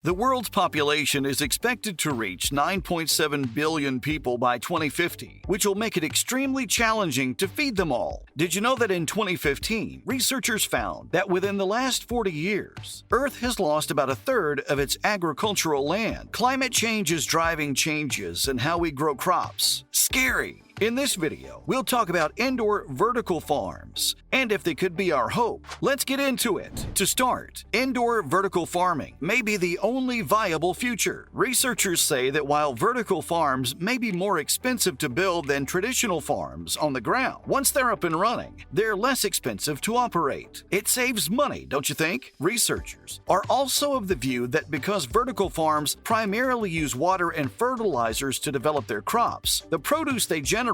The world's population is expected to reach 9.7 billion people by 2050, which will make it extremely challenging to feed them all. Did you know that in 2015, researchers found that within the last 40 years, Earth has lost about a third of its agricultural land? Climate change is driving changes in how we grow crops. Scary! In this video, we'll talk about indoor vertical farms and if they could be our hope. Let's get into it. To start, indoor vertical farming may be the only viable future. Researchers say that while vertical farms may be more expensive to build than traditional farms on the ground, once they're up and running, they're less expensive to operate. It saves money, don't you think? Researchers are also of the view that because vertical farms primarily use water and fertilizers to develop their crops, the produce they generate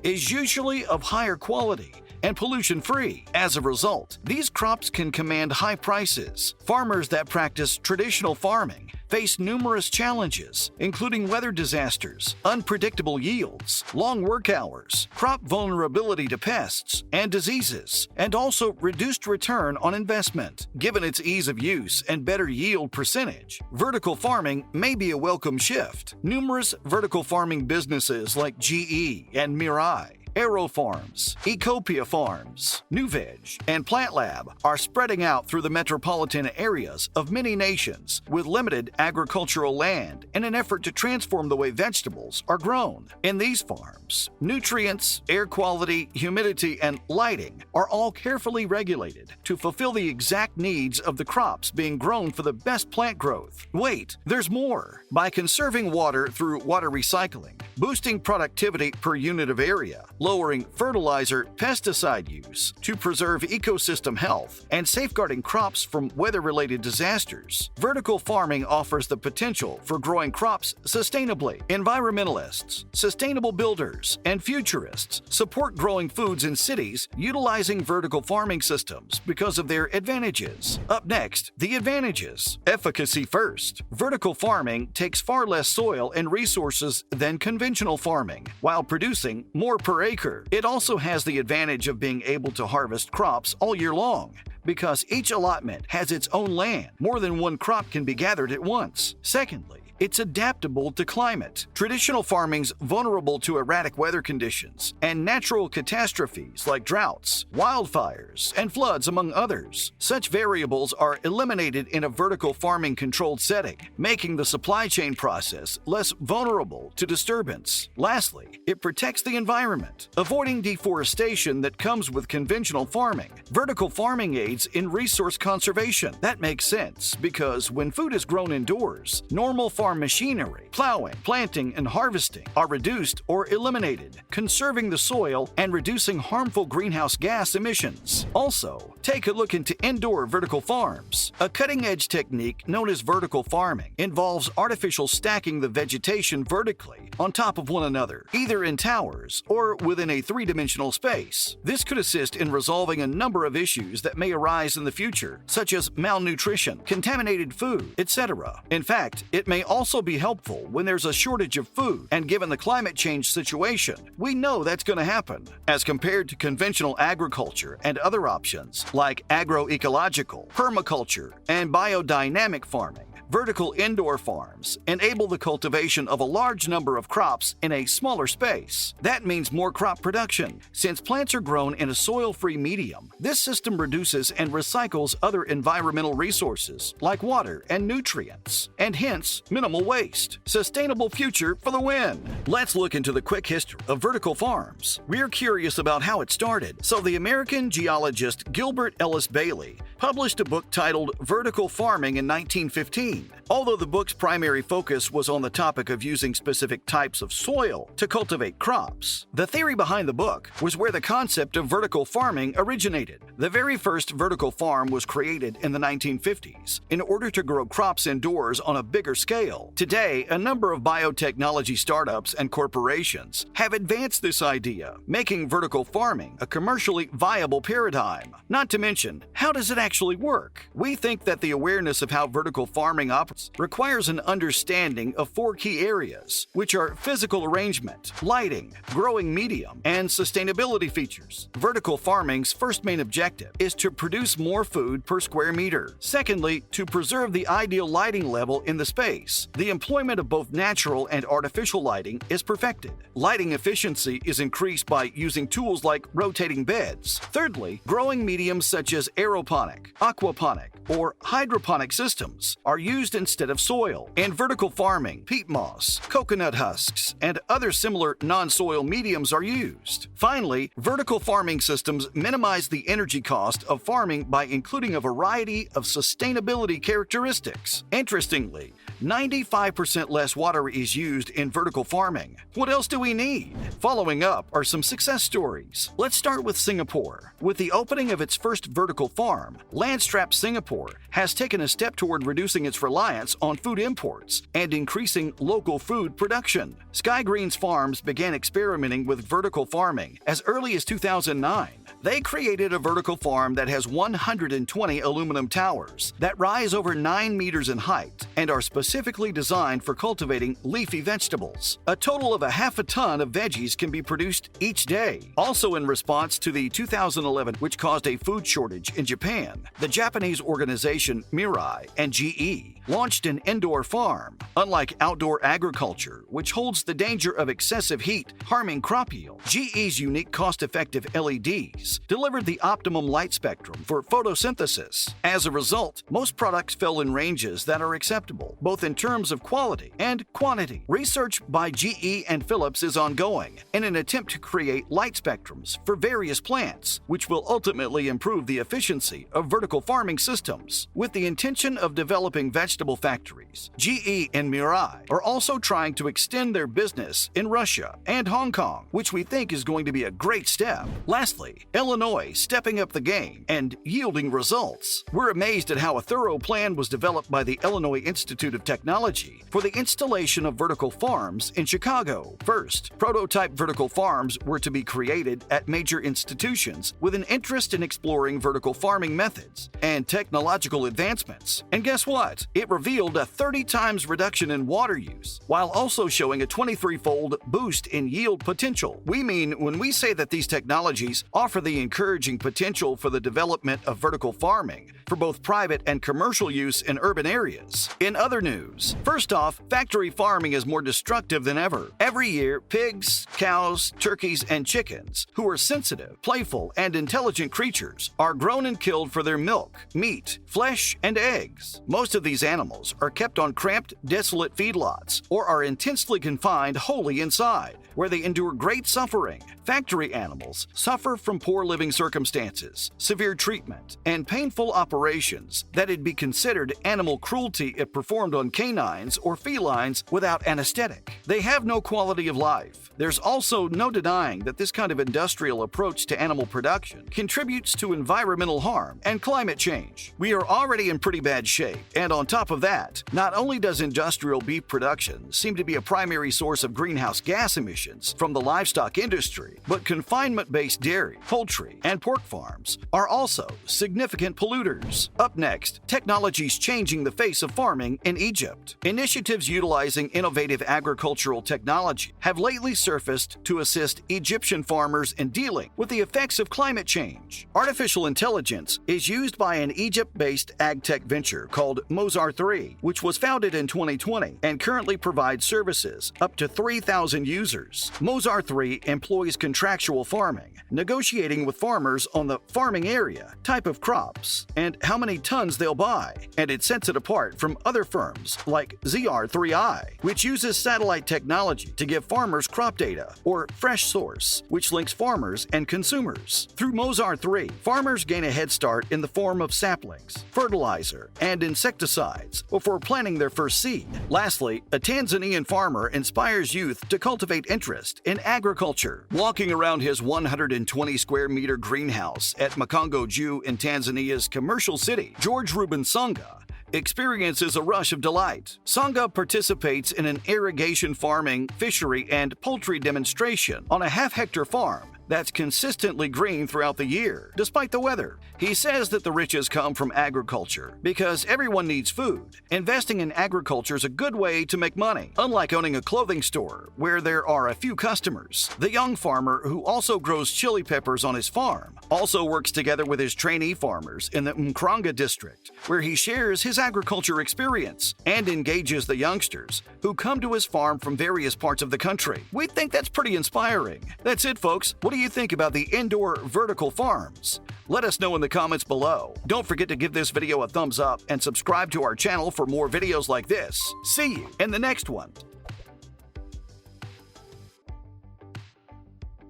is usually of higher quality and pollution-free. As a result, these crops can command high prices. Farmers that practice traditional farming face numerous challenges, including weather disasters, unpredictable yields, long work hours, crop vulnerability to pests and diseases, and also reduced return on investment. Given its ease of use and better yield percentage, vertical farming may be a welcome shift. Numerous vertical farming businesses like GE and Mirai, Aero Farms, Ecopia Farms, Nuveg, and Plant Lab are spreading out through the metropolitan areas of many nations with limited agricultural land in an effort to transform the way vegetables are grown. In these farms, nutrients, air quality, humidity, and lighting are all carefully regulated to fulfill the exact needs of the crops being grown for the best plant growth. Wait, there's more. By conserving water through water recycling, boosting productivity per unit of area, lowering fertilizer pesticide use to preserve ecosystem health, and safeguarding crops from weather-related disasters, vertical farming offers the potential for growing crops sustainably. Environmentalists, sustainable builders, and futurists support growing foods in cities utilizing vertical farming systems because of their advantages. Up next, the advantages. Efficacy first. Vertical farming takes far less soil and resources than conventional farming, while producing more per acre. It also has the advantage of being able to harvest crops all year long, because each allotment has its own land. More than one crop can be gathered at once. Secondly, it's adaptable to climate. Traditional farming's vulnerable to erratic weather conditions and natural catastrophes like droughts, wildfires, and floods, among others. Such variables are eliminated in a vertical farming controlled setting, making the supply chain process less vulnerable to disturbance. Lastly, it protects the environment, avoiding deforestation that comes with conventional farming. Vertical farming aids in resource conservation. That makes sense because when food is grown indoors, normal farm machinery, plowing, planting, and harvesting are reduced or eliminated, conserving the soil and reducing harmful greenhouse gas emissions. Also, take a look into indoor vertical farms. A cutting-edge technique known as vertical farming involves artificial stacking the vegetation vertically on top of one another, either in towers or within a three-dimensional space. This could assist in resolving a number of issues that may arise in the future, such as malnutrition, contaminated food, etc. In fact, it may also be helpful when there's a shortage of food, and given the climate change situation, we know that's going to happen. As compared to conventional agriculture and other options like agroecological, permaculture, and biodynamic farming, vertical indoor farms enable the cultivation of a large number of crops in a smaller space. That means more crop production. Since plants are grown in a soil-free medium, this system reduces and recycles other environmental resources like water and nutrients, and hence minimal waste. Sustainable future for the win. Let's look into the quick history of vertical farms. We're curious about how it started, so the American geologist Gilbert Ellis Bailey published a book titled Vertical Farming in 1915. Although the book's primary focus was on the topic of using specific types of soil to cultivate crops, the theory behind the book was where the concept of vertical farming originated. The very first vertical farm was created in the 1950s in order to grow crops indoors on a bigger scale. Today, a number of biotechnology startups and corporations have advanced this idea, making vertical farming a commercially viable paradigm. Not to mention, how does it actually work? We think that the awareness of how vertical farming operates methods requires an understanding of 4 key areas, which are physical arrangement, lighting, growing medium, and sustainability features. Vertical farming's first main objective is to produce more food per square meter. Secondly, to preserve the ideal lighting level in the space. The employment of both natural and artificial lighting is perfected. Lighting efficiency is increased by using tools like rotating beds. Thirdly, growing mediums such as aeroponic, aquaponic, or hydroponic systems are used instead of soil. In vertical farming, peat moss, coconut husks, and other similar non-soil mediums are used. Finally, vertical farming systems minimize the energy cost of farming by including a variety of sustainability characteristics. Interestingly, 95% less water is used in vertical farming. What else do we need? Following up are some success stories. Let's start with Singapore. With the opening of its first vertical farm, Landstrap Singapore has taken a step toward reducing its reliance on food imports and increasing local food production. Sky Green's farms began experimenting with vertical farming as early as 2009. They created a vertical farm that has 120 aluminum towers that rise over 9 meters in height and are specifically designed for cultivating leafy vegetables. A total of half a ton of veggies can be produced each day. Also in response to the 2011, which caused a food shortage in Japan, the Japanese organization Mirai and GE launched an indoor farm. Unlike outdoor agriculture, which holds the danger of excessive heat harming crop yield, GE's unique cost-effective LEDs delivered the optimum light spectrum for photosynthesis. As a result, most products fell in ranges that are acceptable, both in terms of quality and quantity. Research by GE and Philips is ongoing in an attempt to create light spectrums for various plants, which will ultimately improve the efficiency of vertical farming systems. With the intention of developing vegetable factories, GE and Mirai are also trying to extend their business in Russia and Hong Kong, which we think is going to be a great step. Lastly, Illinois stepping up the game and yielding results. We're amazed at how a thorough plan was developed by the Illinois Institute of Technology for the installation of vertical farms in Chicago. First, prototype vertical farms were to be created at major institutions with an interest in exploring vertical farming methods and technological advancements. And guess what? It revealed a 30 times reduction in water use, while also showing a 23-fold boost in yield potential. We mean when we say that these technologies offer the encouraging potential for the development of vertical farming for both private and commercial use in urban areas. In other news, first off, factory farming is more destructive than ever. Every year, pigs, cows, turkeys, and chickens, who are sensitive, playful, and intelligent creatures, are grown and killed for their milk, meat, flesh, and eggs. Most of these animals are kept on cramped, desolate feedlots or are intensely confined wholly inside, where they endure great suffering. Factory animals suffer from poor living circumstances, severe treatment, and painful operations that'd be considered animal cruelty if performed on canines or felines without anesthetic. They have no quality of life. There's also no denying that this kind of industrial approach to animal production contributes to environmental harm and climate change. We are already in pretty bad shape, and on top of that, not only does industrial beef production seem to be a primary source of greenhouse gas emissions from the livestock industry, but confinement-based dairy, poultry, and pork farms are also significant polluters. Up next, technologies changing the face of farming in Egypt. Initiatives utilizing innovative agricultural technology have lately surfaced to assist Egyptian farmers in dealing with the effects of climate change. Artificial intelligence is used by an Egypt-based ag-tech venture called Mozar 3, which was founded in 2020 and currently provides services up to 3,000 users. Mozar 3 employs contractual farming, negotiating with farmers on the farming area, type of crops, and how many tons they'll buy, and it sets it apart from other firms like ZR3i, which uses satellite technology to give farmers crop data, or Fresh Source, which links farmers and consumers. Through Mozar 3, farmers gain a head start in the form of saplings, fertilizer, and insecticides before planting their first seed. Lastly, a Tanzanian farmer inspires youth to cultivate interest in agriculture. Walking around his 120 square meter greenhouse at Makongo Juu in Tanzania's commercial city, George Ruben Sanga experiences a rush of delight. Sanga participates in an irrigation farming, fishery, and poultry demonstration on a half-hectare farm that's consistently green throughout the year, despite the weather. He says that the riches come from agriculture because everyone needs food. Investing in agriculture is a good way to make money, unlike owning a clothing store where there are a few customers. The young farmer, who also grows chili peppers on his farm, also works together with his trainee farmers in the Mkranga district, where he shares his agriculture experience and engages the youngsters who come to his farm from various parts of the country. We think that's pretty inspiring. That's it, folks. What do you think about the indoor vertical farms? Let us know in the comments below. Don't forget to give this video a thumbs up and subscribe to our channel for more videos like this. See you in the next one.